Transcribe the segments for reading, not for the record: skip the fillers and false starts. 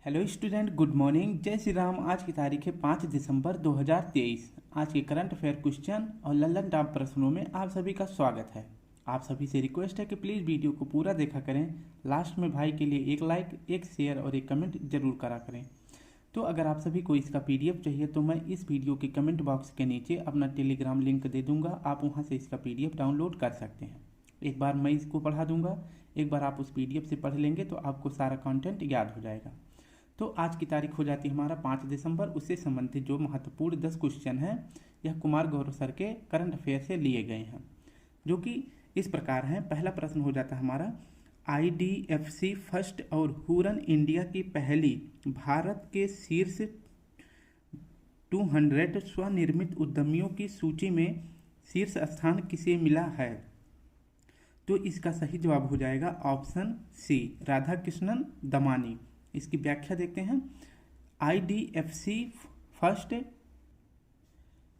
Hello student, good morning. जय श्री राम। आज की तारीख है 5 दिसंबर 2023। आज के करंट अफेयर क्वेश्चन और लल्लन टॉप प्रश्नों में आप सभी का स्वागत है। आप सभी से रिक्वेस्ट है कि प्लीज़ वीडियो को पूरा देखा करें। लास्ट में भाई के लिए एक लाइक, एक शेयर और एक कमेंट जरूर करा करें। तो अगर आप सभी को इसका PDF चाहिए तो मैं इस वीडियो के कमेंट बॉक्स के नीचे अपना टेलीग्राम लिंक दे दूंगा। आप वहाँ से इसका PDF डाउनलोड कर सकते हैं। एक बार मैं इसको पढ़ा दूंगा, एक बार आप उस PDF से पढ़ लेंगे तो आपको सारा कंटेंट याद हो जाएगा। तो आज की तारीख हो जाती है हमारा 5 दिसंबर। उससे संबंधित जो महत्वपूर्ण 10 क्वेश्चन हैं यह कुमार गौरव सर के करंट अफेयर से लिए गए हैं, जो कि इस प्रकार हैं। पहला प्रश्न हो जाता है हमारा, IDFC फर्स्ट और हुरन इंडिया की पहली भारत के शीर्ष 200 स्वनिर्मित उद्यमियों की सूची में शीर्ष स्थान किसे मिला है? तो इसका सही जवाब हो जाएगा ऑप्शन सी, राधाकृष्णन दमानी। इसकी व्याख्या देखते हैं। IDFC फर्स्ट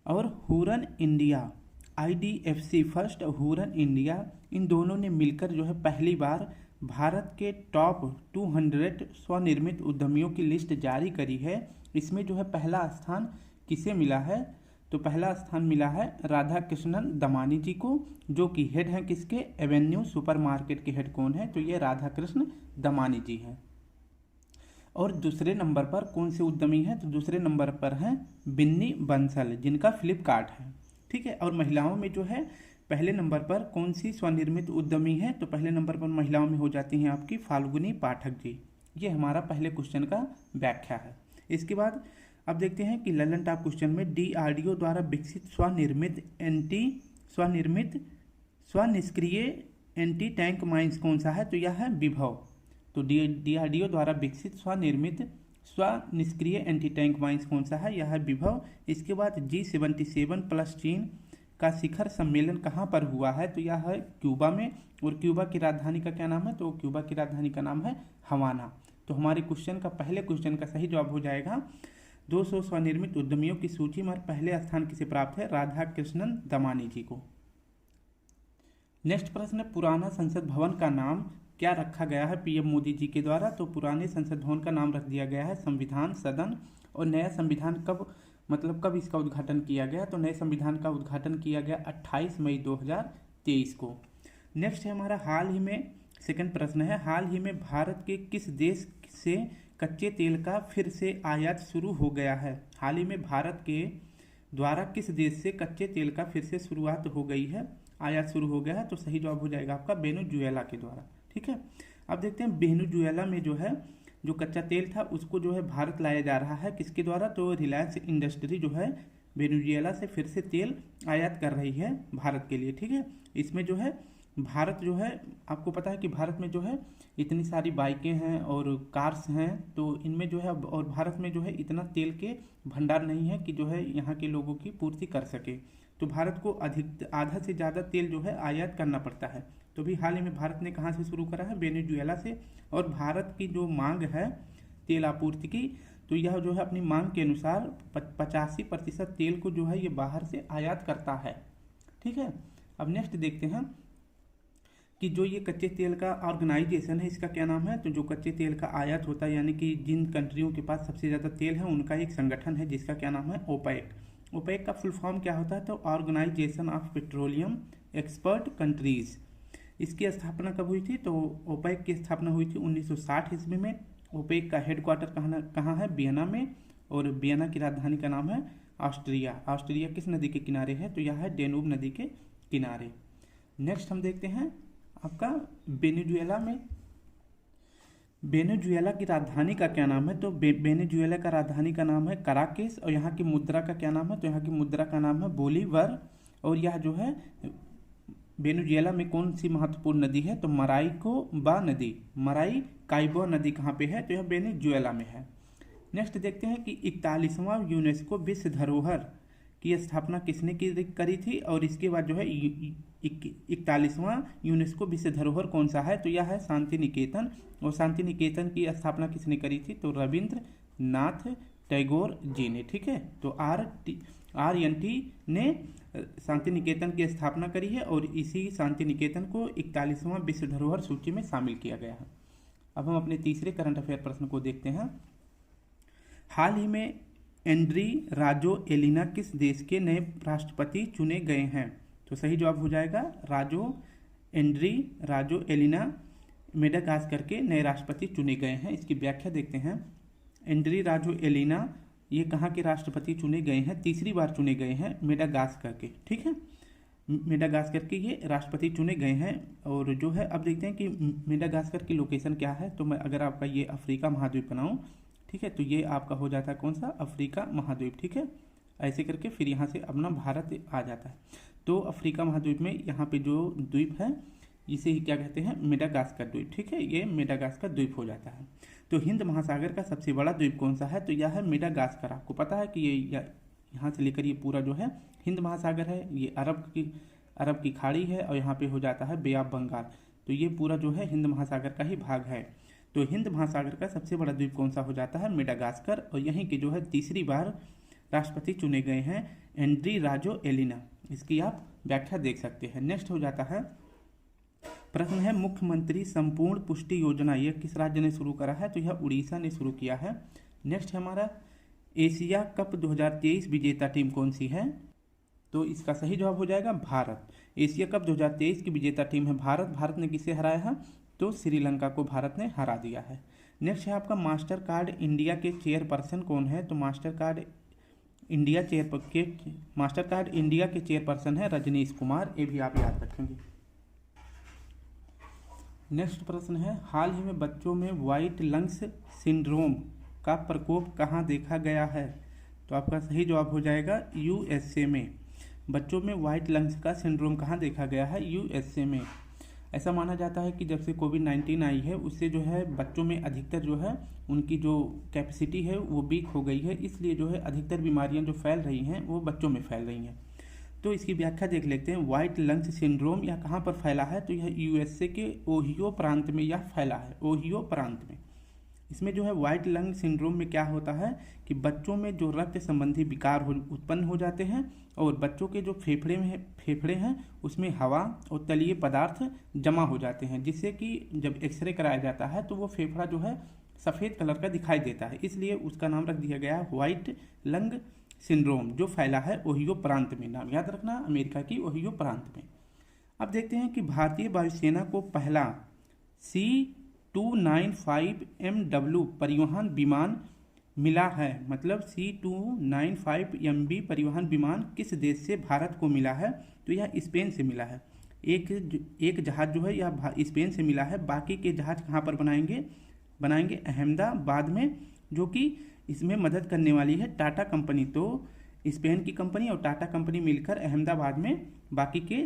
और हुरन इंडिया, IDFC फर्स्ट और हुरन इंडिया इन दोनों ने मिलकर जो है पहली बार भारत के टॉप 200 स्वनिर्मित उद्यमियों की लिस्ट जारी करी है। इसमें जो है पहला स्थान किसे मिला है? तो पहला स्थान मिला है राधाकृष्णन दमानी जी को, जो कि हेड हैं किसके? एवेन्यू सुपरमार्केट के हेड कौन है? तो ये राधाकृष्ण दमानी जी हैं। और दूसरे नंबर पर कौन से उद्यमी हैं? तो दूसरे नंबर पर हैं बिन्नी बंसल, जिनका फ्लिपकार्ट है। ठीक है। और महिलाओं में जो है पहले नंबर पर कौन सी स्वनिर्मित उद्यमी है? तो पहले नंबर पर महिलाओं में हो जाती हैं आपकी फाल्गुनी पाठक जी। ये हमारा पहले क्वेश्चन का व्याख्या है। इसके बाद अब देखते हैं कि लल्लन टॉप क्वेश्चन में DRDO द्वारा विकसित स्वनिष्क्रिय एंटी टैंक माइंस कौन सा है? तो यह है विभव। तो DRDO द्वारा विकसित स्वनिष्क्रिय एंटी टैंक माइंस कौन सा है? यह है विभव। इसके बाद G77 प्लस चीन का शिखर सम्मेलन कहाँ पर हुआ है? तो यह है क्यूबा में। और क्यूबा की राजधानी का क्या नाम है? तो क्यूबा की राजधानी का नाम है हवाना। तो हमारे क्वेश्चन का पहले क्वेश्चन का सही जवाब हो जाएगा 200 स्वनिर्मित उद्यमियों की सूची में पहले स्थान किसे प्राप्त है? राधाकृष्णन दमानी जी को। नेक्स्ट प्रश्न है, पुराना संसद भवन का नाम क्या रखा गया है PM मोदी जी के द्वारा? तो पुराने संसद भवन का नाम रख दिया गया है संविधान सदन। और नया संविधान कब इसका उद्घाटन किया गया? तो नए संविधान का उद्घाटन किया गया 28 मई 2023 को। नेक्स्ट है हमारा, हाल ही में सेकंड प्रश्न है, हाल ही में भारत के किस देश से कच्चे तेल का फिर से आयात शुरू हो गया है? हाल ही में भारत के द्वारा किस देश से कच्चे तेल का फिर से शुरुआत हो गई है, आयात शुरू हो गया है? तो सही जवाब हो जाएगा आपका वेनेजुएला के द्वारा। ठीक है। अब देखते हैं वेनेजुएला में जो है जो कच्चा तेल था उसको जो है भारत लाया जा रहा है, किसके द्वारा? तो रिलायंस इंडस्ट्री जो है वेनेजुएला से फिर से तेल आयात कर रही है भारत के लिए। ठीक है। इसमें जो है भारत जो है, आपको पता है कि भारत में जो है इतनी सारी बाइकें हैं और कार्स हैं, तो इनमें जो है और भारत में जो है इतना तेल के भंडार नहीं है कि जो है यहाँ के लोगों की पूर्ति कर सके। तो भारत को आधा से ज़्यादा तेल जो है आयात करना पड़ता है। तो भी हाल ही में भारत ने कहाँ से शुरू करा है? वेनेजुएला से। और भारत की जो मांग है तेल आपूर्ति की, तो यह जो है अपनी मांग के अनुसार 85% तेल को जो है ये बाहर से आयात करता है। ठीक है। अब नेक्स्ट देखते हैं कि जो ये कच्चे तेल का ऑर्गेनाइजेशन है इसका क्या नाम है? तो जो कच्चे तेल का आयात होता है, यानी कि जिन कंट्रियों के पास सबसे ज़्यादा तेल है उनका एक संगठन है जिसका क्या नाम है? ओपेक। ओपेक का फुल फॉर्म क्या होता है? तो organization of petroleum expert countries. इसकी स्थापना कब हुई थी? तो ओपेक की स्थापना हुई थी 1960 ईस्वी में। ओपेक का हेडक्वार्टर कहाँ है? वियना में। और वियना की राजधानी का नाम है ऑस्ट्रिया। ऑस्ट्रिया किस नदी के किनारे है? तो यह है डेनूब नदी के किनारे। नेक्स्ट हम देखते हैं आपका वेनेजुएला में, वेनेजुएला की राजधानी का क्या नाम है? तो वेनेजुएला का राजधानी का नाम है कराकेस। और यहाँ की मुद्रा का क्या नाम है? तो यहाँ की मुद्रा का नाम है बोलीवर। और यह जो है वेनेजुएला में कौन सी महत्वपूर्ण नदी है? तो मराइकाइबो नदी। मराइकाइबो नदी कहाँ पे है? तो यह वेनेजुएला में है। नेक्स्ट देखते हैं कि 41वां यूनेस्को विश्व धरोहर की स्थापना किसने करी थी? और इसके बाद जो है 41वां यूनेस्को विश्व धरोहर कौन सा है? तो यह है शांति निकेतन। और शांति निकेतन की स्थापना किसने करी थी? तो रविंद्रनाथ टैगोर जी ने। ठीक है। तो RNT ने शांति निकेतन की स्थापना करी है और इसी शांति निकेतन को 41वां विश्व धरोहर सूची में शामिल किया गया है। अब हम अपने तीसरे करंट अफेयर प्रश्न को देखते हैं। हाल ही में एंड्री राजो एलिना किस देश के नए राष्ट्रपति चुने गए हैं? तो सही जवाब हो जाएगा एंड्री राजो एलिना मेडागास्कर के नए राष्ट्रपति चुने गए हैं। इसकी व्याख्या देखते हैं। एंड्री राजो एलिना ये कहाँ के राष्ट्रपति चुने गए हैं? तीसरी बार चुने गए हैं मेडागास्कर के, ठीक है, मेडागास्कर के ये राष्ट्रपति चुने गए हैं। और जो है अब देखते हैं कि मेडागास्कर की लोकेशन क्या है। तो मैं अगर आपका ये अफ्रीका महाद्वीप बनाऊं, ठीक है, तो ये आपका हो जाता है कौन सा? अफ्रीका महाद्वीप, ठीक है। ऐसे करके फिर यहाँ से अपना भारत आ जाता है। तो अफ्रीका महाद्वीप में यहाँ पे जो द्वीप है इसे ही क्या कहते हैं? मेडागास्कर द्वीप, ठीक है, ये मेडागास्कर द्वीप हो जाता है। तो हिंद महासागर का सबसे बड़ा द्वीप कौन सा है? तो यह है मेडागास्कर। आपको पता है कि ये यहाँ से लेकर ये पूरा जो है हिंद महासागर है, ये अरब की खाड़ी है और यहाँ पे हो जाता है बे ऑफ बंगाल। तो ये पूरा जो है हिंद महासागर का ही भाग है। तो हिंद महासागर का सबसे बड़ा द्वीप कौन सा हो जाता है? मेडागास्कर। और यहीं के जो है तीसरी बार राष्ट्रपति चुने गए हैं एंड्री राजो एलिना। इसकी आप व्याख्या देख सकते हैं। नेक्स्ट हो जाता है प्रश्न है मुख्यमंत्री संपूर्ण पुष्टि योजना यह किस राज्य ने शुरू करा है? तो यह उड़ीसा ने शुरू किया है। नेक्स्ट है हमारा एशिया कप 2023 विजेता टीम कौन सी है? तो इसका सही जवाब हो जाएगा भारत। एशिया कप 2023 की विजेता टीम है भारत। भारत ने किसे हराया है? तो श्रीलंका को भारत ने हरा दिया है। नेक्स्ट है आपका मास्टर कार्ड इंडिया के चेयरपर्सन कौन है? तो मास्टर कार्ड इंडिया के चेयरपर्सन है रजनीश कुमार। ये भी आप याद रखेंगे। नेक्स्ट प्रश्न है हाल ही में बच्चों में व्हाइट लंग्स सिंड्रोम का प्रकोप कहाँ देखा गया है? तो आपका सही जवाब हो जाएगा यूएसए में। बच्चों में व्हाइट लंग्स का सिंड्रोम कहाँ देखा गया है? यूएसए में। ऐसा माना जाता है कि जब से कोविड-19 आई है उससे जो है बच्चों में अधिकतर जो है उनकी जो कैपेसिटी है वो वीक हो गई है, इसलिए जो है अधिकतर बीमारियां जो फैल रही हैं वो बच्चों में फैल रही हैं। तो इसकी व्याख्या देख लेते हैं। व्हाइट लंग्स सिंड्रोम यह कहाँ पर फैला है? तो यह यूएसए के ओहियो प्रांत में यह फैला है, ओहियो प्रांत में। इसमें जो है व्हाइट लंग सिंड्रोम में क्या होता है कि बच्चों में जो रक्त संबंधी विकार उत्पन्न हो जाते हैं और बच्चों के जो फेफड़े हैं उसमें हवा और तलीय पदार्थ जमा हो जाते हैं, जिससे कि जब एक्सरे कराया जाता है तो वो फेफड़ा जो है सफ़ेद कलर का दिखाई देता है। इसलिए उसका नाम रख दिया गया है व्हाइट लंग सिंड्रोम, जो फैला है ओहियो प्रांत में। नाम याद रखना, अमेरिका की ओहियो प्रांत में। अब देखते हैं कि भारतीय वायुसेना को पहला C295MW परिवहन विमान मिला है। मतलब C295MB परिवहन विमान किस देश से भारत को मिला है? तो यह स्पेन से मिला है। एक जहाज जो है यह स्पेन से मिला है। बाकी के जहाज कहाँ पर बनाएंगे अहमदाबाद में, जो कि इसमें मदद करने वाली है टाटा कंपनी। तो स्पेन की कंपनी और टाटा कंपनी मिलकर अहमदाबाद में बाकी के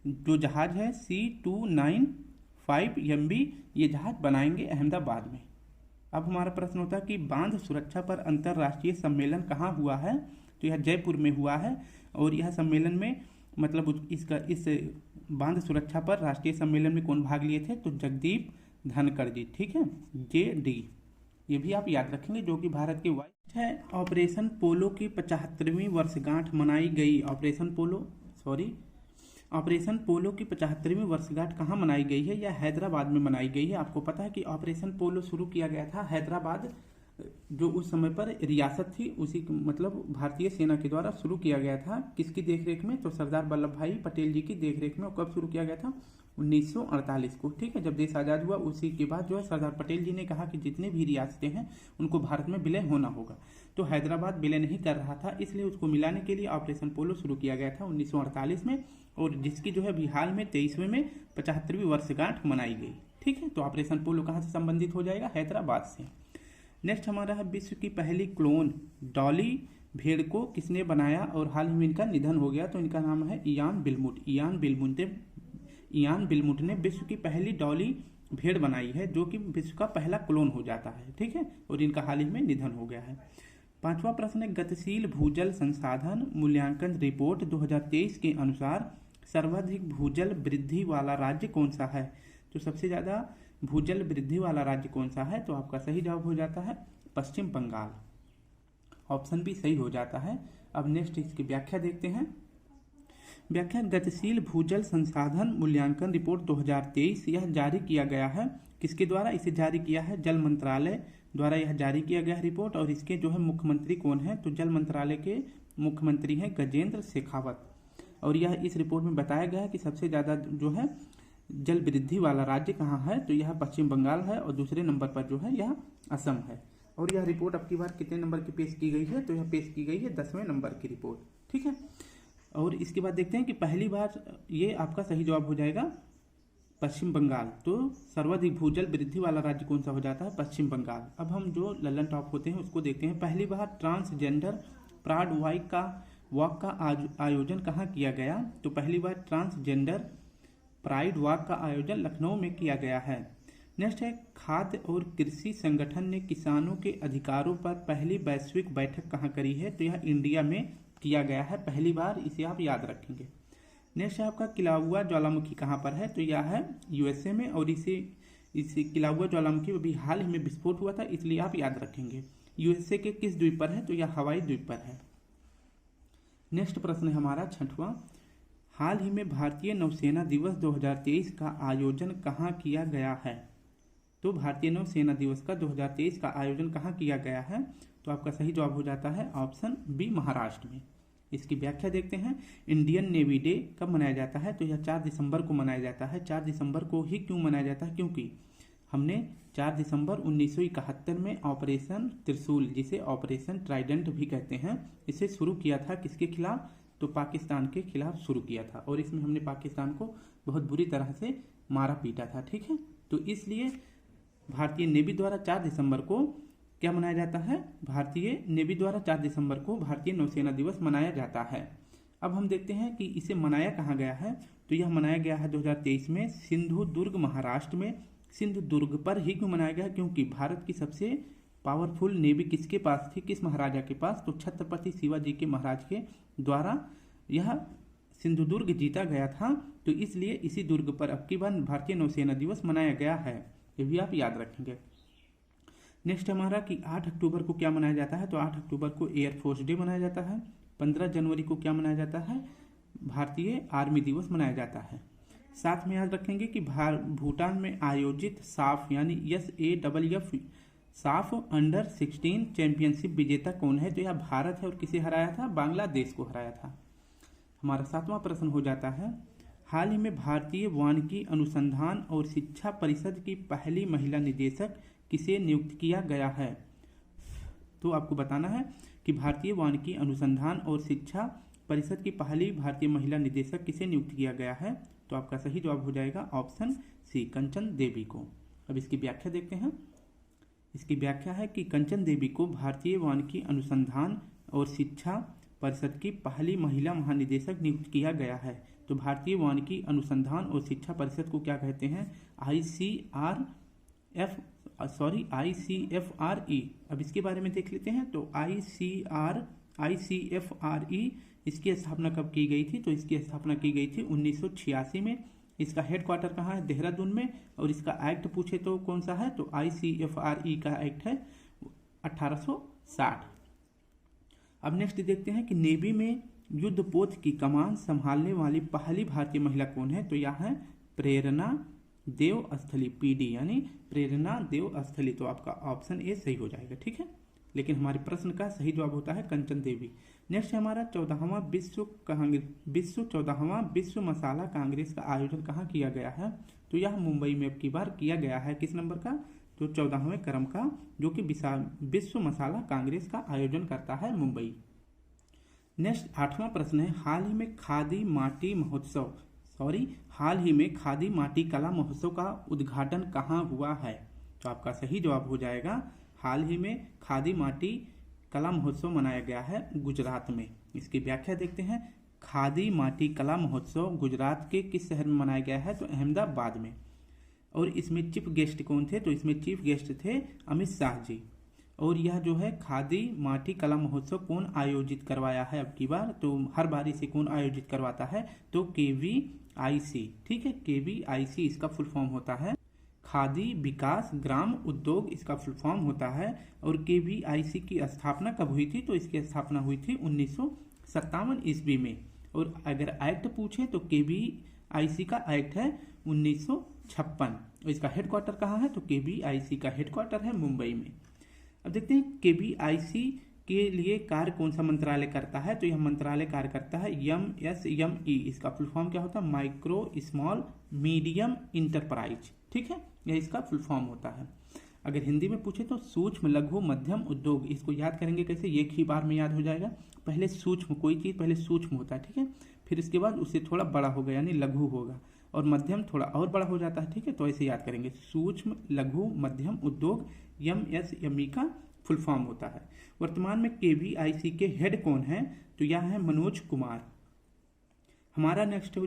जो जहाज है C295MB ये जहाज बनाएंगे अहमदाबाद में। अब हमारा प्रश्न होता है कि बांध सुरक्षा पर अंतर्राष्ट्रीय सम्मेलन कहाँ हुआ है? तो यह जयपुर में हुआ है। और यह सम्मेलन में मतलब इस बांध सुरक्षा पर राष्ट्रीय सम्मेलन में कौन भाग लिए थे? तो जगदीप धनखड़ जी, ठीक है, JD। ये भी आप याद रखेंगे, जो कि भारत के वाइस है। ऑपरेशन पोलो की 75वीं वर्षगांठ मनाई गई। ऑपरेशन पोलो की 75वीं वर्षगांठ कहाँ मनाई गई है? यह हैदराबाद में मनाई गई है। आपको पता है कि ऑपरेशन पोलो शुरू किया गया था हैदराबाद, जो उस समय पर रियासत थी, उसी मतलब भारतीय सेना के द्वारा शुरू किया गया था। किसकी देखरेख में? तो सरदार वल्लभ भाई पटेल जी की देखरेख में। और कब शुरू किया गया था? 1948 को, ठीक है, जब देश आज़ाद हुआ। उसी के बाद जो है सरदार पटेल जी ने कहा कि जितने भी रियासतें हैं उनको भारत में विलय होना होगा। तो हैदराबाद विलय नहीं कर रहा था, इसलिए उसको मिलाने के लिए ऑपरेशन पोलो शुरू किया गया था 1948 में। और जिसकी जो है अभी हाल में 23वें में 75वीं वर्षगांठ मनाई गई, ठीक है। तो ऑपरेशन पोलो कहाँ से संबंधित हो जाएगा? हैदराबाद से। नेक्स्ट हमारा है विश्व की पहली क्लोन डॉली भेड़ को किसने बनाया और हाल ही में इनका निधन हो गया? तो इनका नाम है इयान बिलमुट ने विश्व की पहली डॉली भेड़ बनाई है, जो कि विश्व का पहला क्लोन हो जाता है, ठीक है। और इनका हाल ही में निधन हो गया है। पांचवा प्रश्न है गतिशील भूजल संसाधन मूल्यांकन रिपोर्ट 2023 के अनुसार सर्वाधिक भूजल वृद्धि वाला राज्य कौन सा है? तो सबसे ज्यादा भूजल वृद्धि वाला राज्य कौन सा है? तो आपका सही जवाब हो जाता है पश्चिम बंगाल। ऑप्शन भी सही हो जाता है। अब नेक्स्ट इसकी व्याख्या देखते हैं। व्याख्या गतिशील भूजल संसाधन मूल्यांकन रिपोर्ट 2023 यह जारी किया गया है। किसके द्वारा इसे जारी किया है? जल मंत्रालय द्वारा यह जारी किया गया है रिपोर्ट। और इसके जो है मुख्यमंत्री कौन है, तो जल मंत्रालय के मुख्यमंत्री हैं गजेंद्र शेखावत। और यह इस रिपोर्ट में बताया गया है कि सबसे ज़्यादा जो है जल वृद्धि वाला राज्य कहाँ है, तो यह पश्चिम बंगाल है और दूसरे नंबर पर जो है यह असम है। और यह रिपोर्ट अब की बार कितने नंबर की पेश की गई है, तो यह पेश की गई है 10वें नंबर की रिपोर्ट, ठीक है। और इसके बाद देखते हैं कि पहली बार, ये आपका सही जवाब हो जाएगा पश्चिम बंगाल। तो सर्वाधिक भूजल वृद्धि वाला राज्य कौन सा हो जाता है, पश्चिम बंगाल। अब हम जो लल्लन टॉप होते हैं उसको देखते हैं। पहली बार ट्रांसजेंडर प्राइड वॉक का आयोजन कहाँ किया गया, तो पहली बार ट्रांसजेंडर प्राइड वॉक का आयोजन लखनऊ में किया गया है। नेक्स्ट है, खाद्य और कृषि संगठन ने किसानों के अधिकारों पर पहली वैश्विक बैठक कहाँ करी है, तो यह इंडिया में किया गया है पहली बार, इसे आप याद रखेंगे। नेक्स्ट है आपका किलाउआ ज्वालामुखी कहाँ पर है, तो यह है यूएसए में। और इसे किलाउआ ज्वालामुखी अभी हाल ही में विस्फोट हुआ था, इसलिए आप याद रखेंगे। यूएसए के किस द्वीप पर है, तो यह हवाई द्वीप पर है। नेक्स्ट प्रश्न है हमारा 6वां, हाल ही में भारतीय नौसेना दिवस 2023 का आयोजन कहाँ किया गया है, तो भारतीय नौसेना दिवस का 2023 का आयोजन कहाँ किया गया है, तो आपका सही जवाब हो जाता है ऑप्शन बी, महाराष्ट्र में। इसकी व्याख्या देखते हैं। इंडियन नेवी डे कब मनाया जाता है, तो यह 4 दिसंबर को मनाया जाता है। 4 दिसंबर को ही क्यों मनाया जाता है, क्योंकि हमने 4 दिसंबर 1971 में ऑपरेशन त्रिशूल, जिसे ऑपरेशन ट्राइडेंट भी कहते हैं, इसे शुरू किया था। किसके खिलाफ, तो पाकिस्तान के खिलाफ शुरू किया था। और इसमें हमने पाकिस्तान को बहुत बुरी तरह से मारा पीटा था, ठीक है। तो इसलिए भारतीय नेवी द्वारा 4 दिसंबर को क्या मनाया जाता है, भारतीय नेवी द्वारा 4 दिसंबर को भारतीय नौसेना दिवस मनाया जाता है। अब हम देखते हैं कि इसे मनाया कहाँ गया है, तो यह मनाया गया है 2023 में सिंधुदुर्ग, महाराष्ट्र में। सिंधुदुर्ग पर ही क्यों मनाया गया, क्योंकि भारत की सबसे पावरफुल नेवी किसके पास थी, किस महाराजा के पास, तो छत्रपति शिवाजी के महाराज के द्वारा यह सिंधुदुर्ग जीता गया था। तो इसलिए इसी दुर्ग पर अब की बार भारतीय नौसेना दिवस मनाया गया है, ये भी आप याद रखेंगे। नेक्स्ट हमारा कि 8 अक्टूबर को क्या मनाया जाता है, तो 8 अक्टूबर को एयरफोर्स डे मनाया जाता है। 15 जनवरी को क्या मनाया जाता है, भारतीय आर्मी दिवस मनाया जाता है। साथ में याद रखेंगे कि भूटान में आयोजित साफ यानी SAFF साफ अंडर 16 चैंपियनशिप विजेता कौन है, तो यह भारत है। और किसे हराया था, बांग्लादेश को हराया था। हमारा 7वां प्रश्न हो जाता है, हाल ही में भारतीय वानिकी अनुसंधान और शिक्षा परिषद की पहली महिला निदेशक किसे नियुक्त किया गया है, तो आपको बताना है कि भारतीय वानिकी अनुसंधान और शिक्षा परिषद की पहली भारतीय महिला निदेशक किसे नियुक्त किया गया है, तो आपका सही जवाब हो जाएगा ऑप्शन सी, कंचन देवी को। अब इसकी व्याख्या देखते हैं। इसकी व्याख्या है कि कंचन देवी को भारतीय वानिकी अनुसंधान और शिक्षा परिषद की पहली महिला महानिदेशक नियुक्त किया गया है। तो भारतीय वानिकी अनुसंधान और शिक्षा परिषद को क्या कहते हैं, ICFRE। अब इसके बारे में देख लेते हैं। तो ICFRE इसकी स्थापना कब की गई थी, तो इसकी स्थापना की गई थी 1986 में। इसका हेडक्वार्टर कहाँ है, देहरादून में। और इसका एक्ट पूछे तो कौन सा है, तो ICFRE का एक्ट है 1860। अब नेक्स्ट देखते हैं कि नेवी में युद्धपोत की कमान संभालने वाली पहली भारतीय महिला कौन है, तो यह है प्रेरणा देव अस्थली, PD यानी प्रेरणा देव अस्थली। तो आपका ऑप्शन ए सही हो जाएगा, ठीक है। लेकिन हमारे प्रश्न का सही जवाब होता है कंचन देवी। नेक्स्ट है हमारा 14वां विश्व मसाला कांग्रेस का आयोजन कहाँ किया गया है, तो यह मुंबई में अब की बार किया गया है। किस नंबर का, तो 14वें क्रम का, जो कि विश्व मसाला कांग्रेस का आयोजन करता है मुंबई। नेक्स्ट 8वां प्रश्न है, हाल ही में खादी माटी कला महोत्सव का उद्घाटन कहाँ हुआ है, तो आपका सही जवाब हो जाएगा हाल ही में खादी माटी कला महोत्सव मनाया गया है गुजरात में। इसकी व्याख्या देखते हैं। खादी माटी कला महोत्सव गुजरात के किस शहर में मनाया गया है, तो अहमदाबाद में। और इसमें चीफ गेस्ट कौन थे, तो इसमें चीफ गेस्ट थे अमित शाह जी। और यह जो है खादी माटी कला महोत्सव कौन आयोजित करवाया है अब की बार, तो हर बार इसे कौन आयोजित करवाता है, तो KVIC, ठीक है। KVIC इसका फुल फॉर्म होता है खादी विकास ग्राम उद्योग, इसका फुल फॉर्म होता है। और KVIC की स्थापना कब हुई थी, तो इसकी स्थापना हुई थी 1957 ईस्वी में। और अगर एक्ट पूछे तो KVIC का एक्ट है 1956। और इसका हेडक्वार्टर कहाँ है, तो KVIC का हेडक्वार्टर है मुंबई में। अब देखते हैं KVIC के लिए कार्य कौन सा मंत्रालय करता है, तो यह मंत्रालय कार्य करता है MSME। इसका फुल फॉर्म क्या होता है? Micro small medium enterprise. ठीक है, यह इसका फुल फॉर्म होता है। अगर हिंदी में पूछे तो सूक्ष्म लघु मध्यम उद्योग। इसको याद करेंगे कैसे? एक ही बार में याद हो जाएगा। पहले सूक्ष्म, कोई चीज़ पहले सूक्ष्म होता है, ठीक है, फिर इसके बाद उससे थोड़ा बड़ा होगा यानी लघु होगा, और मध्यम थोड़ा और बड़ा हो जाता है, ठीक है। तो ऐसे याद करेंगे, सूक्ष्म लघु मध्यम उद्योग MSME का फुल फॉर्म होता है। वर्तमान में KVIC के हेड कौन है? तो यह है मनोज कुमार। हमारा नेक्स्ट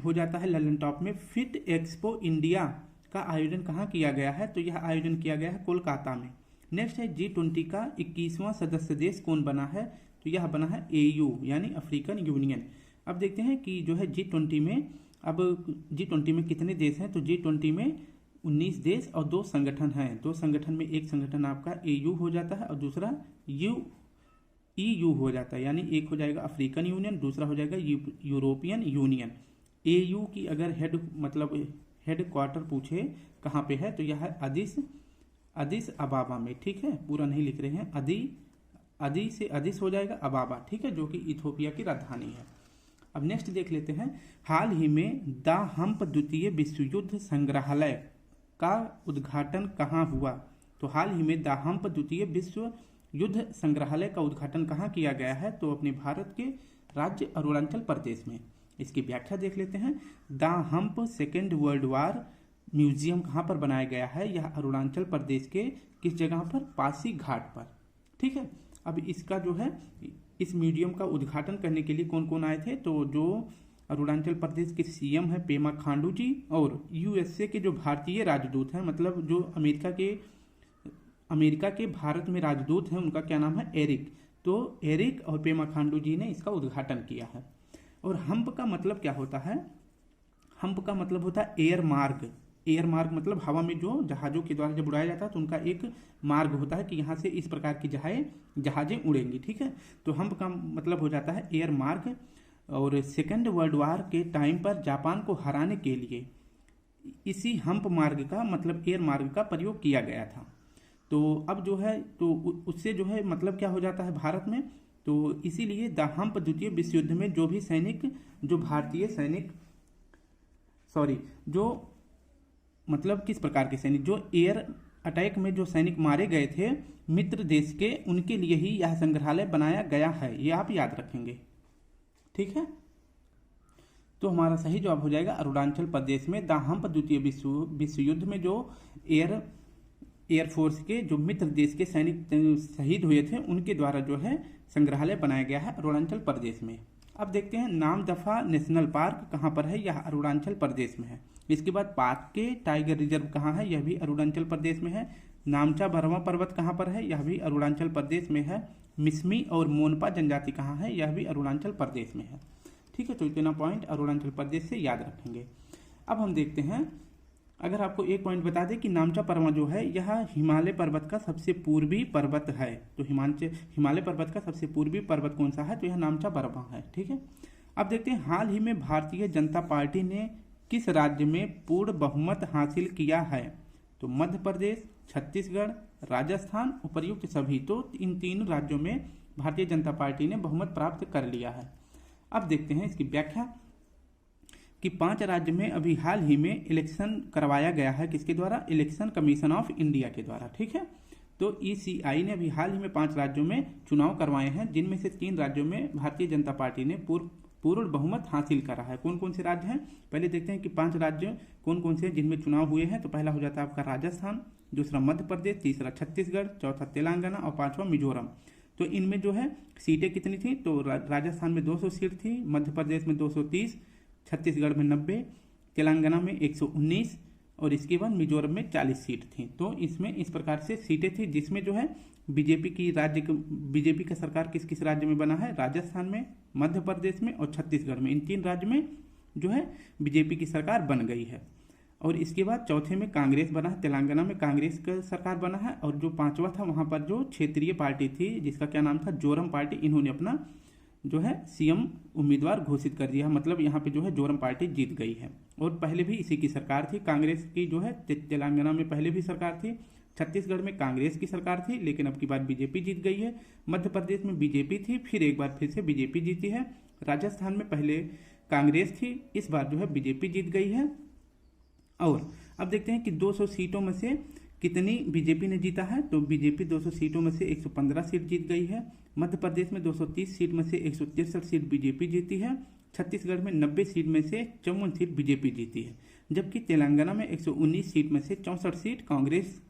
हो जाता है ललन टॉप में, फिट एक्सपो इंडिया का आयोजन कहाँ किया गया है? तो यह आयोजन किया गया है कोलकाता में। नेक्स्ट है G20 का 21वां सदस्य देश कौन बना है? तो यह बना है AU यानी अफ्रीकन यूनियन। अब देखते हैं कि जो है G20 में, अब G20 में कितने देश हैं? तो G20 में 19 देश और 2 संगठन हैं। 2 संगठन में एक संगठन आपका AU हो जाता है और दूसरा EU हो जाता है, यानी एक हो जाएगा अफ्रीकन यूनियन, दूसरा हो जाएगा यूरोपियन यूनियन। AU की अगर हेड क्वार्टर पूछे कहाँ पे है, तो यह है अदिस अबाबा में, ठीक है, पूरा नहीं लिख रहे हैं, अदी से अदिस हो जाएगा अबाबा, ठीक है, जो कि इथोपिया की राजधानी है। अब नेक्स्ट देख लेते हैं, हाल ही में द हम्प द्वितीय विश्व युद्ध संग्रहालय का उद्घाटन कहाँ हुआ? तो हाल ही में द हम्प द्वितीय विश्व युद्ध संग्रहालय का उद्घाटन कहाँ किया गया है? तो अपने भारत के राज्य अरुणाचल प्रदेश में। इसकी व्याख्या देख लेते हैं, the hump second world war museum कहाँ पर बनाया गया है? यह अरुणाचल प्रदेश के किस जगह पर? पासी घाट पर, ठीक है। अब इसका जो है, इस म्यूजियम का उद्घाटन करने के लिए कौन कौन आए थे? तो जो अरुणाचल प्रदेश के CM है पेमा खांडू जी, और USA के जो भारतीय राजदूत हैं, मतलब जो अमेरिका के भारत में राजदूत हैं, उनका क्या नाम है? एरिक। तो एरिक और पेमा खांडू जी ने इसका उद्घाटन किया है। और हम्प का मतलब क्या होता है? हम्प का मतलब होता है एयर मार्ग। एयर मार्ग मतलब हवा में जो जहाज़ों के द्वारा जब उड़ाया जाता है तो उनका एक मार्ग होता है कि यहाँ से इस प्रकार की जहाज़ें उड़ेंगी, ठीक है। तो हम्प का मतलब हो जाता है एयर मार्ग। और सेकेंड वर्ल्ड वार के टाइम पर जापान को हराने के लिए इसी हम्प मार्ग का, मतलब एयर मार्ग का प्रयोग किया गया था। तो अब जो है, तो उससे जो है मतलब क्या हो जाता है भारत में? तो इसीलिए द हम्प द्वितीय विश्व युद्ध में जो भी सैनिक, जो भारतीय सैनिक, जो मतलब किस प्रकार के सैनिक, जो एयर अटैक में जो सैनिक मारे गए थे मित्र देश के, उनके लिए ही यह संग्रहालय बनाया गया है। ये आप याद रखेंगे, ठीक है। तो हमारा सही जवाब हो जाएगा अरुणाचल प्रदेश में द हम्प द्वितीय विश्व युद्ध में जो एयरफोर्स के जो मित्र देश के सैनिक शहीद हुए थे, उनके द्वारा जो है संग्रहालय बनाया गया है अरुणाचल प्रदेश में। अब देखते हैं नामदफा नेशनल पार्क कहाँ पर है? यह अरुणाचल प्रदेश में है। इसके बाद पाक्के टाइगर रिजर्व कहाँ है? यह भी अरुणाचल प्रदेश में है। नामचा भरवा पर्वत कहाँ पर है? यह भी अरुणाचल प्रदेश में है। मिसमी और मोनपा जनजाति कहाँ है? यह भी अरुणाचल प्रदेश में है, ठीक है। तो इतना पॉइंट अरुणाचल प्रदेश से याद रखेंगे। अब हम देखते हैं, अगर आपको एक पॉइंट बता दें कि नामचा पर्वत जो है यह हिमालय पर्वत का सबसे पूर्वी पर्वत है। तो हिमालय पर्वत का सबसे पूर्वी पर्वत कौन सा है? तो यह नामचा पर्वत है, ठीक है। अब देखते हैं, हाल ही में भारतीय जनता पार्टी ने किस राज्य में पूर्ण बहुमत हासिल किया है? तो मध्य प्रदेश, छत्तीसगढ़, राजस्थान, उपर्युक्त सभी। तो इन 3 राज्यों में भारतीय जनता पार्टी ने बहुमत प्राप्त कर लिया है। अब देखते हैं इसकी व्याख्या कि 5 राज्य में अभी हाल ही में इलेक्शन करवाया गया है। किसके द्वारा? इलेक्शन कमीशन ऑफ इंडिया के द्वारा, ठीक है। तो ECI ने अभी हाल ही में 5 राज्यों में चुनाव करवाए हैं, जिनमें से 3 राज्यों में भारतीय जनता पार्टी ने पूर्ण बहुमत हासिल करा है। कौन कौन से राज्य हैं? पहले देखते हैं कि 5 राज्य कौन कौन से जिनमें चुनाव हुए हैं। तो पहला हो जाता है आपका राजस्थान, दूसरा मध्य प्रदेश, तीसरा छत्तीसगढ़, चौथा तेलंगाना और 5वां मिजोरम। तो इनमें जो है सीटें कितनी थी? तो राजस्थान में 200 सीट थी, मध्य प्रदेश में 230, छत्तीसगढ़ में 90, तेलंगाना में 119 और इसके बाद मिजोरम में 40 सीट थी। तो इसमें इस प्रकार से सीटें थी, जिसमें जो है बीजेपी का सरकार किस किस राज्य में बना है? राजस्थान में, मध्य प्रदेश में और छत्तीसगढ़ में। इन 3 राज्य में जो है बीजेपी की सरकार बन गई है। और इसके बाद चौथे में कांग्रेस बना है, तेलंगाना में कांग्रेस का सरकार बना है। और जो 5वां था वहां पर जो क्षेत्रीय पार्टी थी जिसका क्या नाम था? जोरम पार्टी, इन्होंने अपना जो है CM उम्मीदवार घोषित कर दिया, मतलब यहाँ पे जो है जोरम पार्टी जीत गई है। और पहले भी इसी की सरकार थी, कांग्रेस की जो है तेलंगाना में पहले भी सरकार थी, छत्तीसगढ़ में कांग्रेस की सरकार थी, लेकिन अब की बार बीजेपी जीत गई है। मध्य प्रदेश में बीजेपी थी, फिर एक बार फिर से बीजेपी जीती है। राजस्थान में पहले कांग्रेस थी, इस बार जो है बीजेपी जीत गई है। और अब देखते हैं कि 200 सीटों में से कितनी बीजेपी ने जीता है। तो बीजेपी 200 सीटों में से 115 सीट जीत गई है। मध्य प्रदेश में 230 सीट में से 163 सीट बीजेपी जीती है। छत्तीसगढ़ में 90 सीट में से 54 सीट बीजेपी जीती है। जबकि तेलंगाना में 119 सीट में से 64 सीट कांग्रेस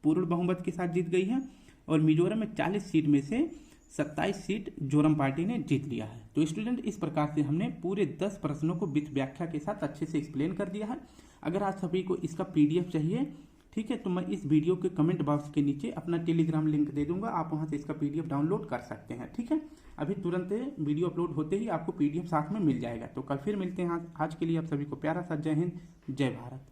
पूर्ण बहुमत के साथ जीत गई है। और मिजोरम में 40 सीट में से 27 सीट जोरम पार्टी ने जीत लिया है। तो स्टूडेंट, इस प्रकार से हमने पूरे 10 प्रश्नों को विथ व्याख्या के साथ अच्छे से एक्सप्लेन कर दिया है। अगर आप सभी को इसका PDF चाहिए, ठीक है, तो मैं इस वीडियो के कमेंट बॉक्स के नीचे अपना टेलीग्राम लिंक दे दूंगा, आप वहां से इसका PDF डाउनलोड कर सकते हैं। ठीक है, अभी तुरंत वीडियो अपलोड होते ही आपको PDF साथ में मिल जाएगा। तो कल फिर मिलते हैं। आज के लिए आप सभी को प्यारा सा जय हिंद, जय भारत।